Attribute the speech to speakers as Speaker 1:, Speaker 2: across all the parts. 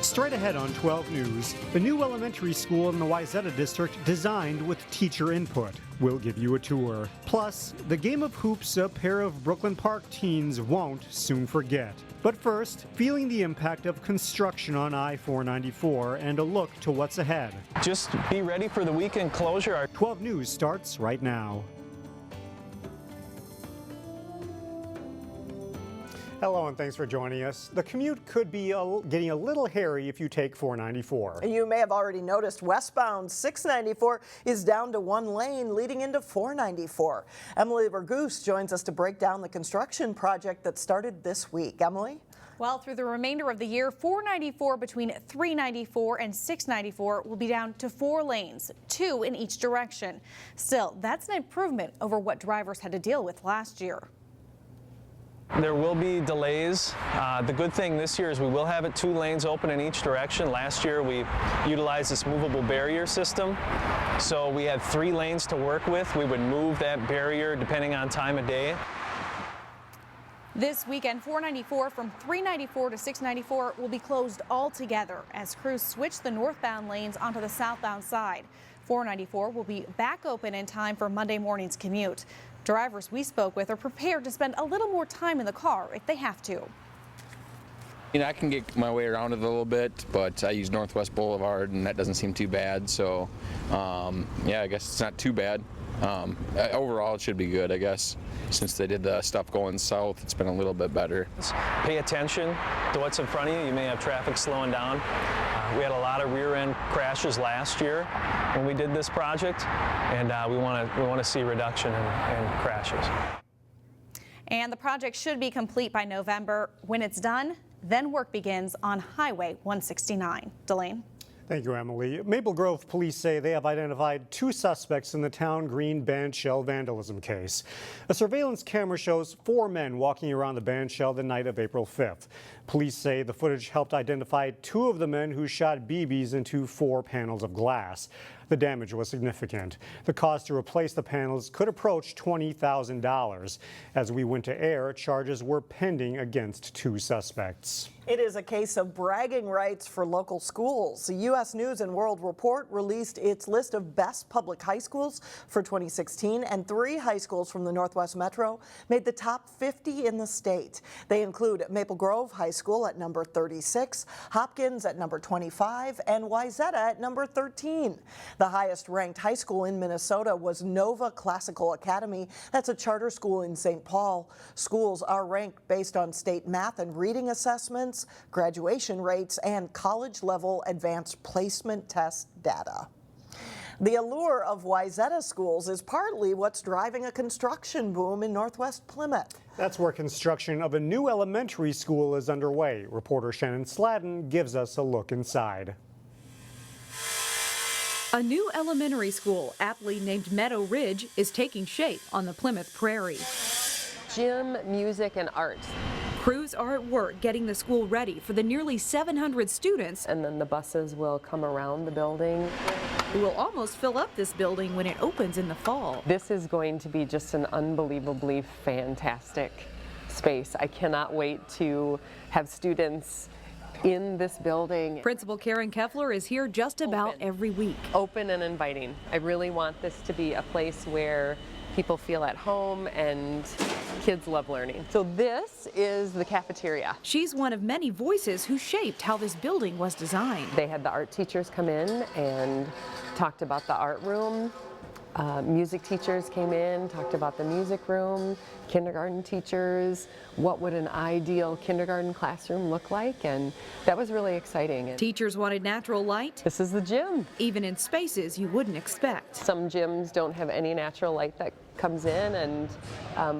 Speaker 1: Straight ahead on 12 News, the new elementary school in the Wayzata district designed with teacher input. We'll give you a tour. Plus, the game of hoops a pair of Brooklyn Park teens won't soon forget. But first, feeling the impact of construction on I-494 and a look to what's ahead.
Speaker 2: Just be ready for the weekend closure.
Speaker 1: 12 News starts right now. Hello and thanks for joining us. The commute could be getting a little hairy if you take 494.
Speaker 3: You may have already noticed westbound 694 is down to one lane leading into 494. Emily Vergoose joins us to break down the construction project that started this week. Emily?
Speaker 4: Well, through the remainder of the year, 494 between 394 and 694 will be down to 4 lanes, 2 in each direction. Still, that's an improvement over what drivers had to deal with last year.
Speaker 2: There will be delays. The good thing this year is we will have it 2 lanes open in each direction. Last year we utilized this movable barrier system. So we had 3 lanes to work with. We would move that barrier depending on time of day.
Speaker 4: This weekend, 494 from 394 to 694 will be closed altogether as crews switch the northbound lanes onto the southbound side. 494 will be back open in time for Monday morning's commute. Drivers we spoke with are prepared to spend a little more time in the car if they have to.
Speaker 5: You know, I can get my way around it a little bit, but I use Northwest Boulevard and that doesn't seem too bad. So, yeah, I guess it's not too bad. Overall, it should be good, I guess. Since they did the stuff going south, it's been a little bit better.
Speaker 2: Pay attention to what's in front of you. You may have traffic slowing down. We had a lot of rear-end crashes last year when we did this project, and we want to see a reduction in crashes.
Speaker 4: And the project should be complete by November. When it's done, then work begins on Highway 169. Delane?
Speaker 1: Thank you, Emily. Maple Grove police say they have identified 2 suspects in the Town Green band shell vandalism case. A surveillance camera shows 4 men walking around the band shell the night of April 5th. Police say the footage helped identify 2 of the men who shot BBs into 4 panels of glass. The damage was significant. The cost to replace the panels could approach $20,000. As we went to air, charges were pending against 2 suspects.
Speaker 3: It is a case of bragging rights for local schools. The U.S. News and World Report released its list of best public high schools for 2016, and 3 high schools from the Northwest Metro made the top 50 in the state. They include Maple Grove High School at number 36, Hopkins at number 25, and Wayzata at number 13. The highest ranked high school in Minnesota was Nova Classical Academy. That's a charter school in St. Paul. Schools are ranked based on state math and reading assessments, graduation rates, and college-level advanced placement test data. The allure of Wayzata schools is partly what's driving a construction boom in Northwest Plymouth.
Speaker 1: That's where construction of a new elementary school is underway. Reporter Shannon Sladden gives us a look inside.
Speaker 6: A new elementary school, aptly named Meadow Ridge, is taking shape on the Plymouth Prairie.
Speaker 7: Gym, music, and art.
Speaker 6: Crews are at work getting the school ready for the nearly 700 students.
Speaker 7: And then the buses will come around the building.
Speaker 6: Who will almost fill up this building when it opens in the fall.
Speaker 7: This is going to be just an unbelievably fantastic space. I cannot wait to have students in this building.
Speaker 6: Principal Karen Keffler is here just about every week.
Speaker 7: Open and inviting. I really want this to be a place where people feel at home and kids love learning. So this is the cafeteria.
Speaker 6: She's one of many voices who shaped how this building was designed.
Speaker 7: They had the art teachers come in and talked about the art room. Music teachers came in, talked about the music room, kindergarten teachers, what would an ideal kindergarten classroom look like, and that was really exciting.
Speaker 6: Teachers wanted natural light.
Speaker 7: This is the gym.
Speaker 6: Even in spaces you wouldn't expect.
Speaker 7: Some gyms don't have any natural light that comes in, and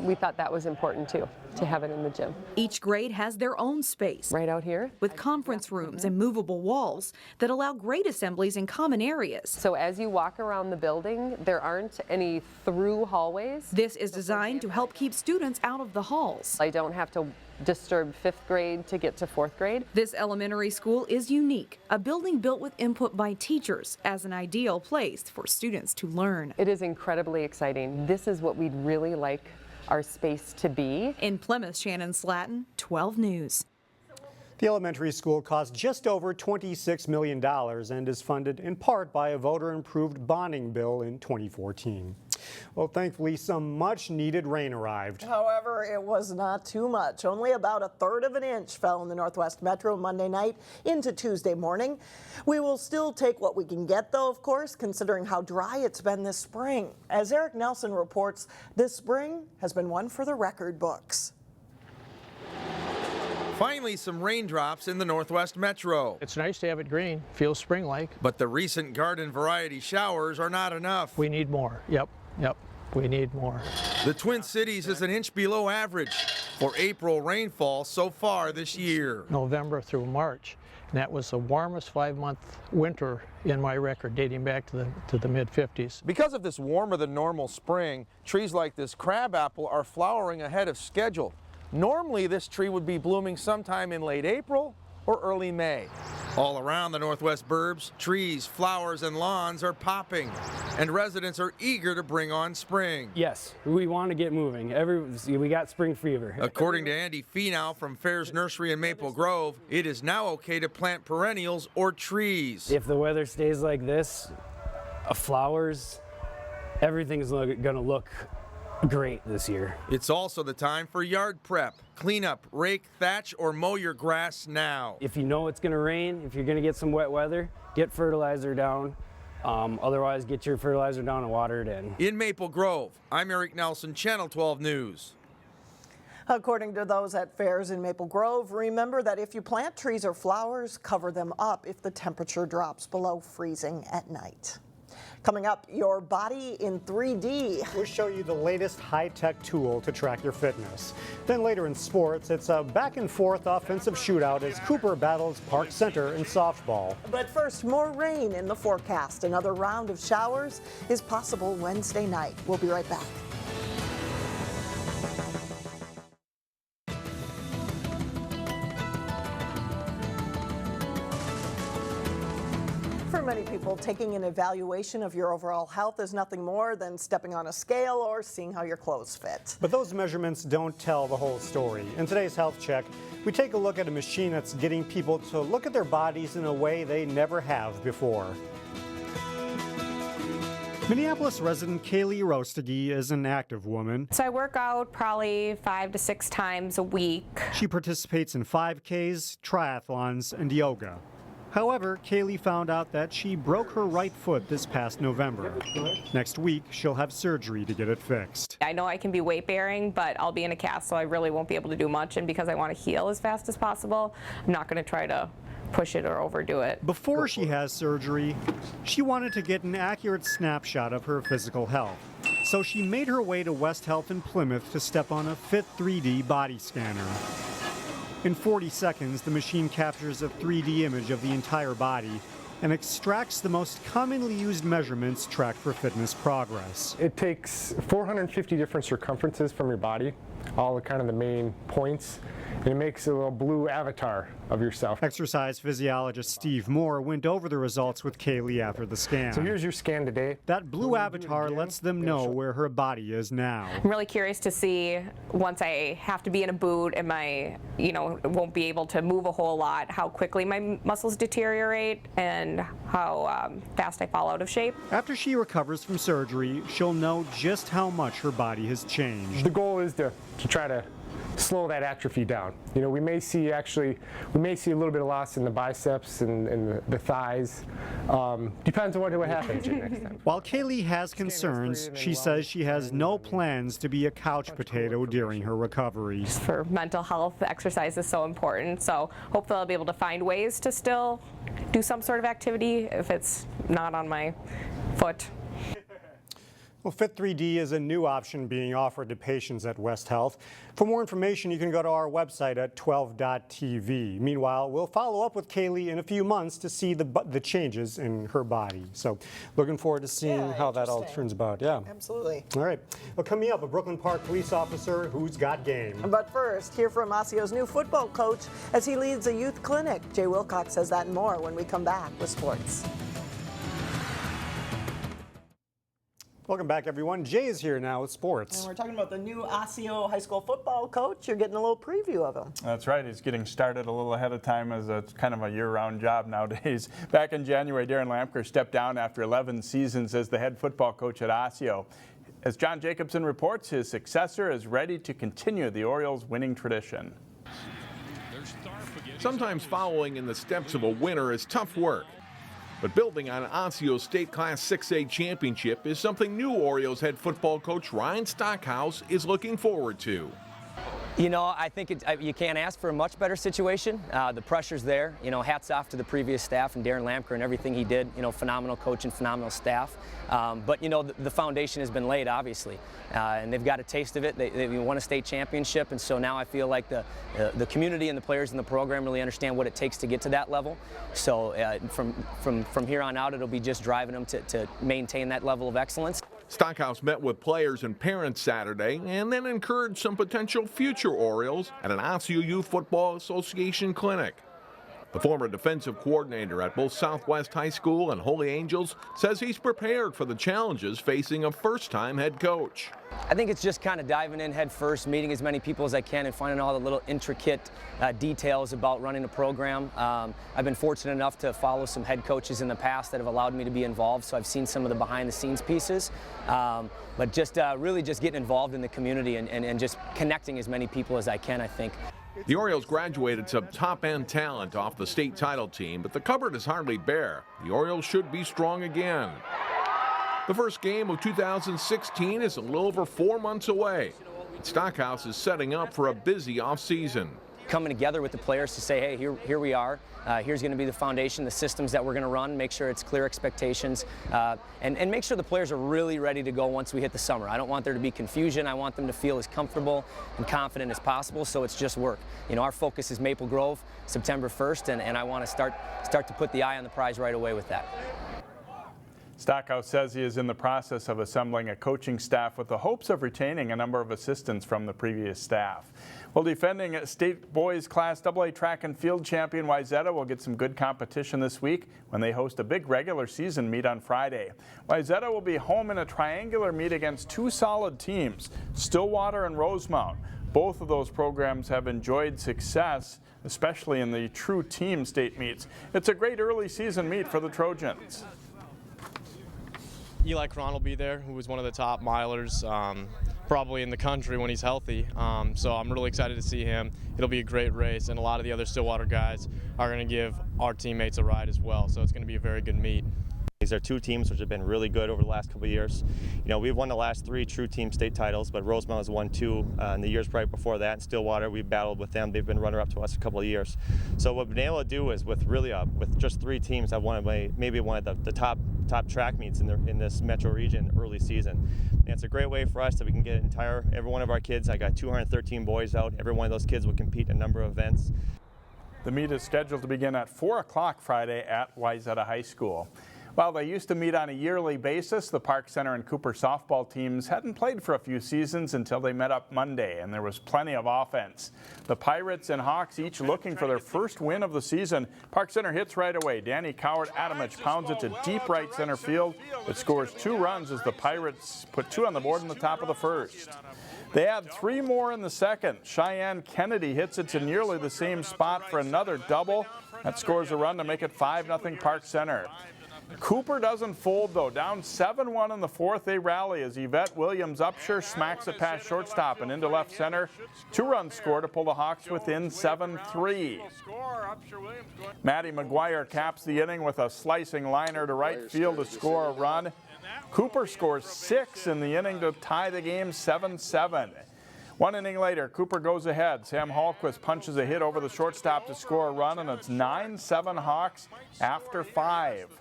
Speaker 7: we thought that was important too, to have it in the gym.
Speaker 6: Each grade has their own space.
Speaker 7: Right out here.
Speaker 6: With conference rooms and movable walls that allow grade assemblies in common areas.
Speaker 7: So as you walk around the building, there aren't any through hallways.
Speaker 6: This is designed to help keep students out of the halls.
Speaker 7: I don't have to disturb 5th grade to get to 4th grade.
Speaker 6: This elementary school is unique, a building built with input by teachers as an ideal place for students to learn.
Speaker 7: It is incredibly exciting. This is what we'd really like our space to be.
Speaker 6: In Plymouth, Shannon Slatton, 12 News.
Speaker 1: The elementary school cost just over $26 million and is funded in part by a voter-improved bonding bill in 2014. Well, thankfully, some much-needed rain arrived.
Speaker 3: However, it was not too much. Only about 1/3 of an inch fell in the Northwest Metro Monday night into Tuesday morning. We will still take what we can get, though, of course, considering how dry it's been this spring. As Eric Nelson reports, this spring has been one for the record books.
Speaker 8: Finally, some raindrops in the Northwest Metro.
Speaker 9: It's nice to have it green, feels spring-like.
Speaker 8: But the recent garden variety showers are not enough.
Speaker 9: We need more, yep, we need more.
Speaker 8: The Twin Cities is an inch below average for April rainfall so far this year.
Speaker 9: November through March, and that was the warmest 5-month winter in my record, dating back to the mid-50s.
Speaker 8: Because of this warmer than normal spring, trees like this crabapple are flowering ahead of schedule. Normally, this tree would be blooming sometime in late April or early May. All around the Northwest Burbs, trees, flowers, and lawns are popping, and residents are eager to bring on spring.
Speaker 10: Yes, we want to get moving. We got spring fever.
Speaker 8: According to Andy Feenow from Fair's Nursery in Maple Grove, it is now okay to plant perennials or trees.
Speaker 10: If the weather stays like this, flowers, everything's going to look great this year.
Speaker 8: It's also the time for yard prep. Clean up, rake, thatch, or mow your grass now.
Speaker 10: If you know it's going to rain, if you're going to get some wet weather, get fertilizer down. Otherwise, get your fertilizer down and water it in.
Speaker 8: In Maple Grove, I'm Eric Nelson, Channel 12 News.
Speaker 3: According to those at fairs in Maple Grove, remember that if you plant trees or flowers, cover them up if the temperature drops below freezing at night. Coming up, your body in 3D.
Speaker 1: We'll show you the latest high-tech tool to track your fitness. Then later in sports, it's a back-and-forth offensive shootout as Cooper battles Park Center in softball.
Speaker 3: But first, more rain in the forecast. Another round of showers is possible Wednesday night. We'll be right back. For many people, taking an evaluation of your overall health is nothing more than stepping on a scale or seeing how your clothes fit.
Speaker 1: But those measurements don't tell the whole story. In today's Health Check, we take a look at a machine that's getting people to look at their bodies in a way they never have before. Minneapolis resident Kaylee Rostegui is an active woman.
Speaker 11: So I work out probably 5 to 6 times a week.
Speaker 1: She participates in 5Ks, triathlons, and yoga. However, Kaylee found out that she broke her right foot this past November. Next week, she'll have surgery to get it fixed.
Speaker 11: I know I can be weight bearing, but I'll be in a cast, so I really won't be able to do much. And because I want to heal as fast as possible, I'm not going to try to push it or overdo it.
Speaker 1: Before she has surgery, she wanted to get an accurate snapshot of her physical health. So she made her way to West Health in Plymouth to step on a Fit 3D body scanner. In 40 seconds, the machine captures a 3D image of the entire body and extracts the most commonly used measurements tracked for fitness progress.
Speaker 12: It takes 450 different circumferences from your body, all the kind of the main points, and it makes a little blue avatar of yourself.
Speaker 1: Exercise physiologist Steve Moore went over the results with Kaylee after the scan.
Speaker 12: So here's your scan today.
Speaker 1: That blue avatar lets them know where her body is now.
Speaker 11: I'm really curious to see, once I have to be in a boot and won't be able to move a whole lot, how quickly my muscles deteriorate and how fast I fall out of shape.
Speaker 1: After she recovers from surgery, she'll know just how much her body has changed.
Speaker 12: The goal is to try to slow that atrophy down. We may see a little bit of loss in the biceps and the thighs. Depends on what happens next time.
Speaker 1: While Kaylee has concerns, she says she has no plans to be a couch potato during her recovery.
Speaker 11: For mental health, exercise is so important, so hopefully I'll be able to find ways to still do some sort of activity if it's not on my foot.
Speaker 1: Well, Fit 3D is a new option being offered to patients at West Health. For more information, you can go to our website at 12.tv. Meanwhile, we'll follow up with Kaylee in a few months to see the changes in her body. So looking forward to seeing how that all turns about. Yeah,
Speaker 3: absolutely.
Speaker 1: All right. Well, coming up, a Brooklyn Park police officer who's got game.
Speaker 3: But first, hear from Osseo's new football coach as he leads a youth clinic. Jay Wilcox says that and more when we come back with sports.
Speaker 1: Welcome back, everyone. Jay is here now with sports.
Speaker 3: And we're talking about the new Osseo high school football coach. You're getting a little preview of him.
Speaker 13: That's right. He's getting started a little ahead of time as it's kind of a year-round job nowadays. Back in January, Darren Lampker stepped down after 11 seasons as the head football coach at Osseo. As John Jacobson reports, his successor is ready to continue the Orioles' winning tradition.
Speaker 14: Sometimes following in the steps of a winner is tough work. But building on Osseo's State Class 6A championship is something new Orioles head football coach Ryan Stockhouse is looking forward to.
Speaker 15: You know, I think you can't ask for a much better situation. The pressure's there. You know, hats off to the previous staff and Darren Lampker and everything he did. You know, phenomenal coach and phenomenal staff. But, you know, the foundation has been laid, obviously. And they've got a taste of it. They won a state championship. And so now I feel like the community and the players in the program really understand what it takes to get to that level. So from here on out, it'll be just driving them to maintain that level of excellence.
Speaker 14: Stockhouse met with players and parents Saturday and then encouraged some potential future Orioles at an Osseo Youth Football Association clinic. The former defensive coordinator at both Southwest High School and Holy Angels says he's prepared for the challenges facing a first-time head coach.
Speaker 15: I think it's just kind of diving in head first, meeting as many people as I can and finding all the little intricate details about running a program. I've been fortunate enough to follow some head coaches in the past that have allowed me to be involved, so I've seen some of the behind-the-scenes pieces. But just really just getting involved in the community and just connecting as many people as I can, I think.
Speaker 14: The Orioles graduated some top-end talent off the state title team, but the cupboard is hardly bare. The Orioles should be strong again. The first game of 2016 is a little over 4 months away. Stockhouse is setting up for a busy offseason.
Speaker 15: Coming together with the players to say, hey, here we are. Here's going to be the foundation, the systems that we're going to run, make sure it's clear expectations, and make sure the players are really ready to go once we hit the summer. I don't want there to be confusion. I want them to feel as comfortable and confident as possible, so it's just work. You know, our focus is Maple Grove, September 1st, and I want to start to put the eye on the prize right away with that.
Speaker 13: Stockhouse says he is in the process of assembling a coaching staff with the hopes of retaining a number of assistants from the previous staff. Well, defending state boys Class AA track and field champion Wayzata will get some good competition this week when they host a big regular season meet on Friday. Wayzata will be home in a triangular meet against two solid teams, Stillwater and Rosemount. Both of those programs have enjoyed success, especially in the true team state meets. It's a great early season meet for the Trojans.
Speaker 16: Eli Cron will be there, who was one of the top milers probably in the country when he's healthy. So I'm really excited to see him. It'll be a great race, and a lot of the other Stillwater guys are going to give our teammates a ride as well. So it's going to be a very good meet.
Speaker 17: These are two teams which have been really good over the last couple of years. You know, we've won the last 3 true team state titles, but Rosemount has won 2 in the years right before that. And Stillwater, we've battled with them. They've been runner-up to us a couple of years. So what we've been able to do is with just 3 teams that won maybe one of the top track meets in this metro region early season. And it's a great way for us that we can get every one of our kids. I got 213 boys out. Every one of those kids will compete in a number of events.
Speaker 13: The meet is scheduled to begin at 4 o'clock Friday at Wayzata High School. While they used to meet on a yearly basis, the Park Center and Cooper softball teams hadn't played for a few seasons until they met up Monday, and there was plenty of offense. The Pirates and Hawks each looking for their first win of the season. Park Center hits right away. Danny Coward-Adamich pounds it to deep right center field. It scores 2 runs as the Pirates put 2 on the board in the top of the first. They add 3 more in the second. Cheyenne Kennedy hits it to nearly the same spot for another double. That scores a run to make it 5-0 Park Center. Cooper doesn't fold, though. Down 7-1 in the 4th, they rally as Yvette Williams-Upshur smacks it past shortstop and into left center. 2 runs score to pull the Hawks within 7-3. Maddie McGuire caps the inning with a slicing liner to right field to score a run. Cooper scores 6 in the inning to tie the game 7-7. 1 inning later, Cooper goes ahead. Sam Hallquist punches a hit over the shortstop to score a run, and it's 9-7 Hawks after 5.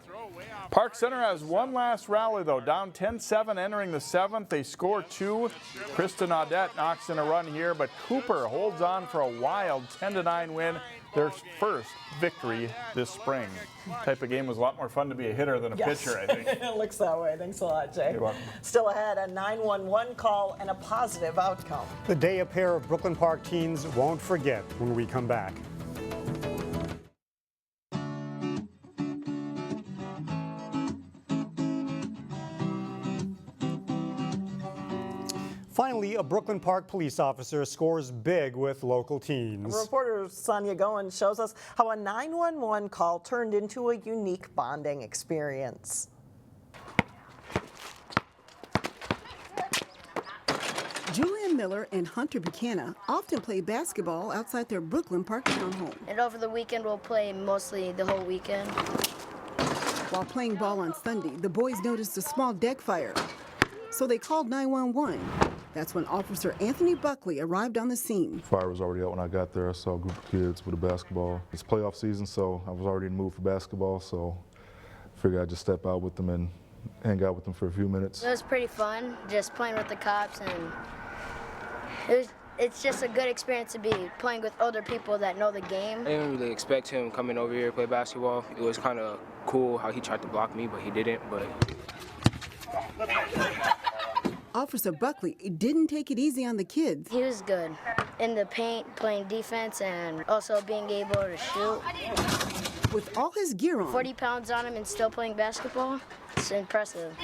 Speaker 13: Park Center has one last rally, though. Down 10-7 entering the 7th. They score 2. Kristen Audette knocks in a run here, but Cooper holds on for a wild 10-9 win. Their first victory this spring. Type of game was a lot more fun to be a hitter than a pitcher, I think.
Speaker 3: It looks that way. Thanks a lot, Jay.
Speaker 13: You're welcome.
Speaker 3: Still ahead, a 911 call and a positive outcome.
Speaker 1: The day a pair of Brooklyn Park teens won't forget when we come back. Brooklyn Park police officer scores big with local teens.
Speaker 3: Reporter Sonia Goen shows us how a 911 call turned into a unique bonding experience.
Speaker 18: Julian Miller and Hunter Buchanan often play basketball outside their Brooklyn Park townhome.
Speaker 19: And over the weekend, we'll play mostly the whole weekend.
Speaker 18: While playing ball on Sunday, the boys noticed a small deck fire, so they called 911. That's when Officer Anthony Buckley arrived on the scene.
Speaker 20: Fire was already out when I got there. I saw a group of kids with a basketball. It's playoff season, so I was already in the mood for basketball, so I figured I'd just step out with them and hang out with them for a few minutes.
Speaker 19: It was pretty fun, just playing with the cops, and it's just a good experience to be playing with older people that know the game.
Speaker 21: I didn't really expect him coming over here to play basketball. It was kind of cool how he tried to block me, but he didn't.
Speaker 18: Officer Buckley didn't take it easy on the kids.
Speaker 19: He was good in the paint, playing defense, and also being able to shoot.
Speaker 18: With all his gear on,
Speaker 19: 40 pounds on him and still playing basketball, it's impressive.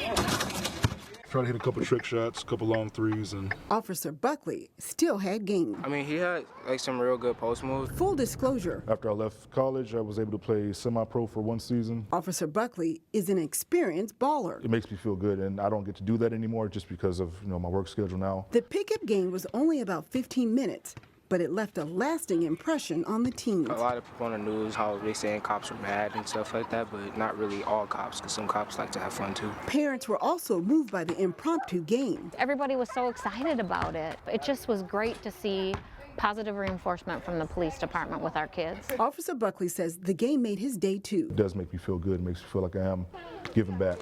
Speaker 20: Tried to hit a couple trick shots, a couple long threes, and
Speaker 18: Officer Buckley still had game.
Speaker 21: I mean, he had like some real good post moves.
Speaker 18: Full disclosure,
Speaker 20: after I left college, I was able to play semi-pro for one season.
Speaker 18: Officer Buckley is an experienced baller.
Speaker 20: It makes me feel good, and I don't get to do that anymore just because of my work schedule now.
Speaker 18: The pickup game was only about 15 minutes, but it left a lasting impression on the teens.
Speaker 21: A lot of people on the news, how they saying cops are bad and stuff like that, but not really all cops, because some cops like to have fun too.
Speaker 18: Parents were also moved by the impromptu game.
Speaker 22: Everybody was so excited about it. It just was great to see positive reinforcement from the police department with our kids.
Speaker 18: Officer Buckley says the game made his day too.
Speaker 20: It does make me feel good. It makes me feel like I am giving back.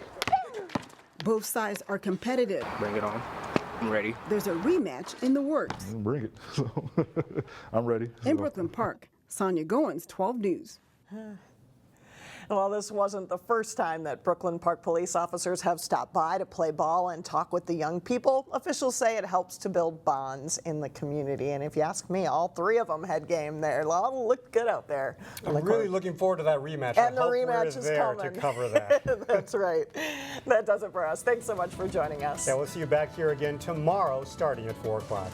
Speaker 18: Both sides are competitive.
Speaker 21: Bring it on. I'm ready.
Speaker 18: There's a rematch in the works.
Speaker 20: Bring it. I'm ready.
Speaker 18: In Brooklyn Park, Sonia Goins, 12 News.
Speaker 3: Well, this wasn't the first time that Brooklyn Park police officers have stopped by to play ball and talk with the young people. Officials say it helps to build bonds in the community. And if you ask me, all three of them had game there. It all looked good out there.
Speaker 1: I'm really looking forward to that rematch.
Speaker 3: And the
Speaker 1: I hope
Speaker 3: rematch
Speaker 1: we're
Speaker 3: is
Speaker 1: there
Speaker 3: coming.
Speaker 1: to cover that.
Speaker 3: That's right. That does it for us. Thanks so much for joining us.
Speaker 1: Yeah, we'll see you back here again tomorrow starting at 4 o'clock.